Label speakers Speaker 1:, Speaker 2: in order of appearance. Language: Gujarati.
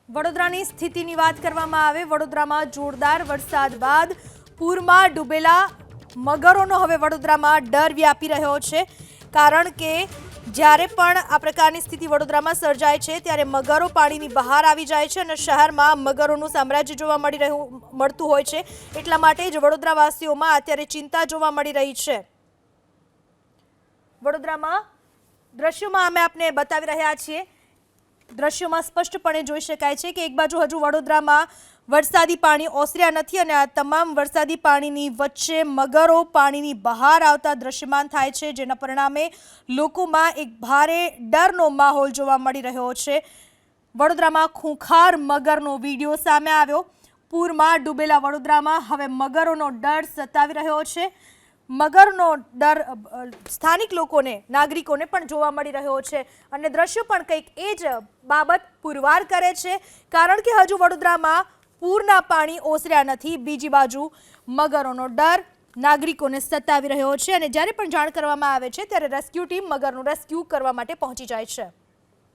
Speaker 1: વડોદરાની સ્થિતિની વાત કરવામાં આવે, વડોદરામાં જોરદાર વરસાદ બાદ પૂરમાં ડૂબેલા મગરોનો હવે વડોદરામાં ડર વ્યાપી રહ્યો છે, કારણ કે જ્યારે પણ આ પ્રકારની સ્થિતિ વડોદરામાં સર્જાય છે ત્યારે મગરો પાણીની બહાર આવી જાય છે અને શહેરમાં મગરોનું સામ્રાજ્ય જોવા મળતું હોય છે। એટલા માટે જ વડોદરાવાસીઓમાં અત્યારે ચિંતા જોવા મળી રહી છે। વડોદરામાં દ્રશ્યોમાં અમે આપને બતાવી રહ્યા છીએ। દ્રશ્યોમાં સ્પષ્ટપણે જોઈ શકાય છે કે એક બાજુ હજુ વડોદરામાં વરસાદી પાણી ઓસર્યા નથી અને આ તમામ વરસાદી પાણીની વચ્ચે મગરો પાણીની બહાર આવતા દ્રશ્યમાન થાય છે, જેના પરિણામે લોકોમાં એક ભારે ડરનો માહોલ જોવા મળી રહ્યો છે। વડોદરામાં ખૂંખાર મગરનો વિડીયો સામે આવ્યો। પૂરમાં ડૂબેલા વડોદરામાં હવે મગરોનો ડર સતાવી રહ્યો છે। મગરનો ડર સ્થાનિક લોકોને, નાગરિકોને પણ જોવા મળી રહ્યો છે અને દ્રશ્યો પણ કંઈક એ જ બાબત પુરવાર કરે છે, કારણ કે હજુ વડોદરામાં પૂરના પાણી ઓસર્યા નથી। બીજી બાજુ મગરોનો ડર નાગરિકોને સતાવી રહ્યો છે અને જ્યારે પણ જાણ કરવામાં આવે છે ત્યારે રેસ્ક્યુ ટીમ મગરનું રેસ્ક્યુ કરવા માટે પહોંચી જાય છે।